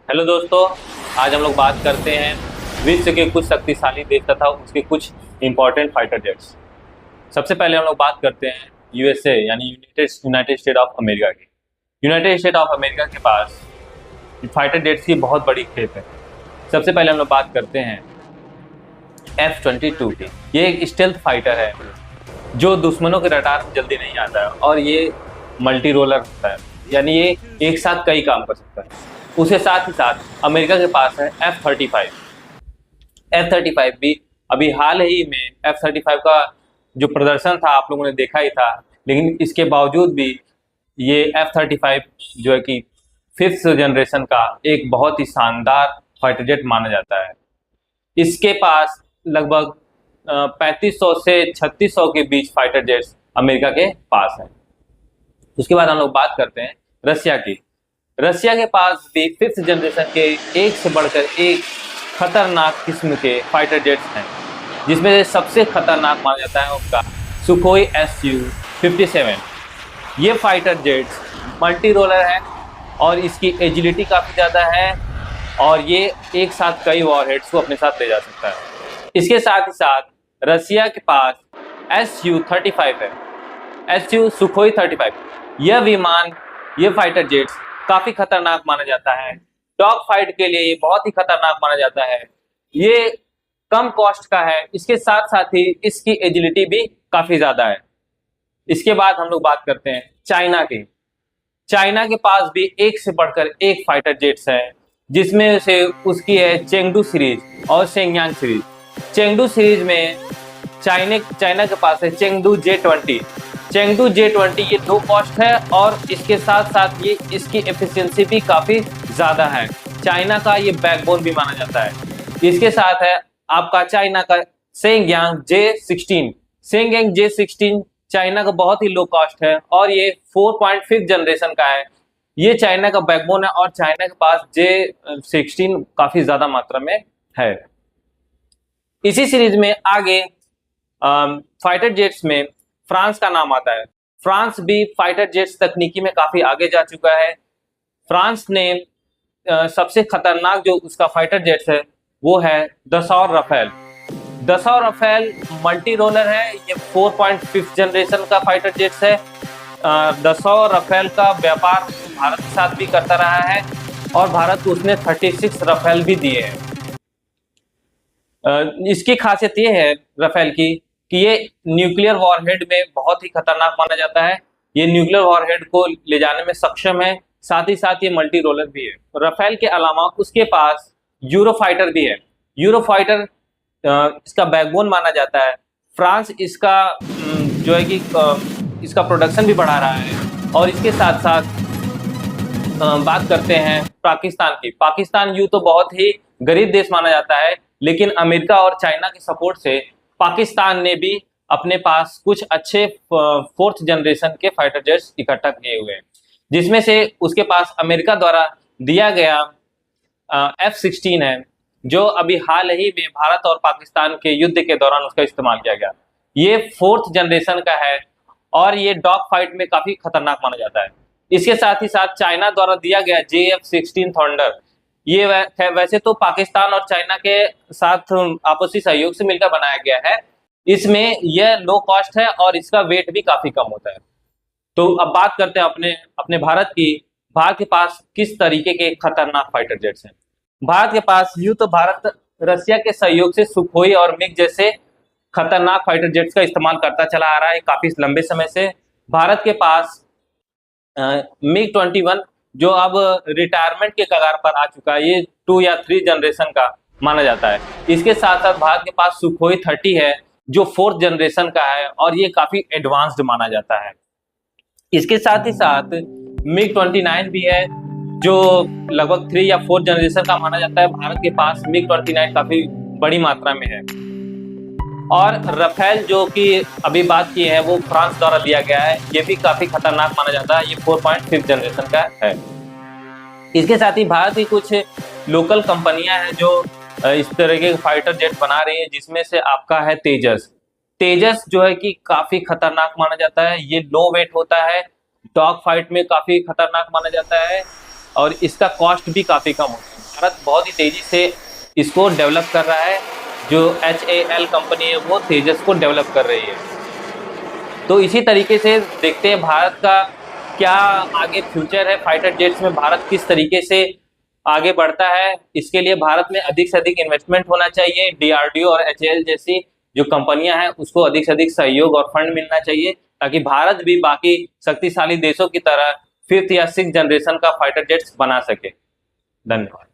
Hello दोस्तों। आज हम लोग बात करते हैं विश्व के कुछ शक्तिशाली देश तथा उसके कुछ इंपॉर्टेंट फाइटर जेट्स। सबसे पहले हम लोग बात करते हैं यूएसए यानी यूनाइटेड स्टेट ऑफ अमेरिका की। यूनाइटेड स्टेट ऑफ अमेरिका के पास फाइटर जेट्स की बहुत बड़ी खेप है। सबसे पहले हम लोग बात करते हैं F-22 की। ये एक स्टेल्थ फाइटर है जो दुश्मनों के रडार में जल्दी नहीं आता है और ये मल्टी रोलर होता है, यानी ये एक साथ कई काम कर सकता है। उसके साथ ही साथ अमेरिका के पास है F-35। F-35 भी अभी हाल ही में F-35 का जो प्रदर्शन था आप लोगों ने देखा ही था, लेकिन इसके बावजूद भी ये F-35 जो है कि 5th जनरेशन का एक बहुत ही शानदार फाइटर जेट माना जाता है। इसके पास लगभग 3500 से 3600 के बीच फाइटर जेट्स अमेरिका के पास है। उसके बाद हम लोग बात करते हैं रशिया की। रशिया के पास भी 5th जनरेशन के एक से बढ़कर एक खतरनाक किस्म के फाइटर जेट्स हैं, जिसमें से सबसे खतरनाक माना जाता है उनका सुखोई Su-57। ये फाइटर जेट्स मल्टी रोलर है और इसकी एजिलिटी काफ़ी ज़्यादा है और ये एक साथ कई वॉरहेड्स को अपने साथ ले जा सकता है। इसके साथ ही साथ रशिया के पास Su-35 है, सुखोई 35। यह विमान, ये फाइटर जेट्स काफ़ी खतरनाक माना जाता है। डॉग फाइट के लिए ये बहुत ही खतरनाक माना जाता है। ये कम कॉस्ट का है, इसके साथ साथ ही इसकी एजिलिटी भी काफ़ी ज़्यादा है। इसके बाद हम लोग बात करते हैं चाइना की। चाइना के पास भी एक से बढ़कर एक फाइटर जेट्स है, जिसमें से उसकी है चेंगडू सीरीज और शेंगयांग सीरीज। चेंगडू सीरीज में चाइना के पास है चेंगडू J-20। चेंगडू J-20 ये लो कॉस्ट है और इसके साथ साथ ये इसकी एफिशिएंसी भी काफ़ी ज़्यादा है। चाइना का ये बैकबोन भी माना जाता है। इसके साथ है आपका चाइना का शेंगयांग J-16। शेंगयांग J-16 चाइना का बहुत ही लो कॉस्ट है और ये 4.5 जनरेशन का है। ये चाइना का बैकबोन है और चाइना के पास J-16 काफ़ी ज़्यादा मात्रा में है। इसी सीरीज में आगे फाइटर जेट्स में फ्रांस का नाम आता है। फ्रांस भी फाइटर जेट्स तकनीकी में काफ़ी आगे जा चुका है। फ्रांस ने सबसे खतरनाक जो उसका फाइटर जेट्स है वो है दसॉर राफेल। दसॉर राफेल मल्टी रोलर है, ये 4.5 जनरेशन का फाइटर जेट्स है। दसॉर राफेल का व्यापार भारत के साथ भी करता रहा है और भारत को उसने 36 राफेल भी दिए हैं। इसकी खासियत ये है राफेल की कि ये न्यूक्लियर वॉरहेड में बहुत ही खतरनाक माना जाता है। ये न्यूक्लियर वॉरहेड को ले जाने में सक्षम है, साथ ही साथ ये मल्टी रोलर भी है। राफेल के अलावा उसके पास यूरोफाइटर भी है। यूरोफाइटर इसका बैकबोन माना जाता है। फ्रांस इसका जो है कि इसका प्रोडक्शन भी बढ़ा रहा है। और इसके साथ साथ बात करते हैं पाकिस्तान की। पाकिस्तान यूं तो बहुत ही गरीब देश माना जाता है, लेकिन अमेरिका और चाइना के सपोर्ट से पाकिस्तान ने भी अपने पास कुछ अच्छे 4th जनरेशन के फाइटर जेट्स इकट्ठा किए हुए हैं, जिसमें से उसके पास अमेरिका द्वारा दिया गया F-16 है, जो अभी हाल ही में भारत और पाकिस्तान के युद्ध के दौरान उसका इस्तेमाल किया गया। ये 4th जनरेशन का है और ये डॉग फाइट में काफ़ी खतरनाक माना जाता है। इसके साथ ही साथ चाइना द्वारा दिया गया JF-16 थंडर, ये वैसे तो पाकिस्तान और चाइना के साथ आपसी सहयोग से मिलकर बनाया गया है। इसमें यह लो कॉस्ट है और इसका वेट भी काफ़ी कम होता है। तो अब बात करते हैं अपने भारत की। भारत के पास किस तरीके के खतरनाक फाइटर जेट्स हैं। भारत के पास यूं तो भारत रशिया के सहयोग से सुखोई और मिग जैसे खतरनाक फाइटर जेट्स का इस्तेमाल करता चला आ रहा है काफ़ी लंबे समय से। भारत के पास MiG-21 जो अब रिटायरमेंट के कगार पर आ चुका है, ये 2 या 3 जनरेशन का माना जाता है। इसके साथ साथ भारत के पास सुखोई 30 है जो 4th जनरेशन का है और ये काफ़ी एडवांस्ड माना जाता है। इसके साथ ही साथ MiG-29 भी है जो लगभग 3 या 4 जनरेशन का माना जाता है। भारत के पास MiG-29 काफ़ी बड़ी मात्रा में है। और राफेल जो कि अभी बात की है वो फ्रांस द्वारा दिया गया है, ये भी काफ़ी खतरनाक माना जाता है। ये 4.5 जनरेशन का है। इसके साथ ही भारत की कुछ लोकल कंपनियां हैं जो इस तरह के फाइटर जेट बना रही है, जिसमें से आपका है तेजस। तेजस जो है कि काफ़ी खतरनाक माना जाता है। ये लो वेट होता है, डॉग फाइट में काफ़ी खतरनाक माना जाता है और इसका कॉस्ट भी काफ़ी कम होता है। भारत बहुत ही तेज़ी से इसको डेवलप कर रहा है। जो HAL कंपनी है वो तेजस को डेवलप कर रही है। तो इसी तरीके से देखते हैं भारत का क्या आगे फ्यूचर है, फाइटर जेट्स में भारत किस तरीके से आगे बढ़ता है। इसके लिए भारत में अधिक से अधिक इन्वेस्टमेंट होना चाहिए। DRDO और HAL जैसी जो कंपनियां हैं उसको अधिक से अधिक सहयोग और फंड मिलना चाहिए, ताकि भारत भी बाकी शक्तिशाली देशों की तरह 5th या 6th जनरेशन का फाइटर जेट्स बना सके। धन्यवाद।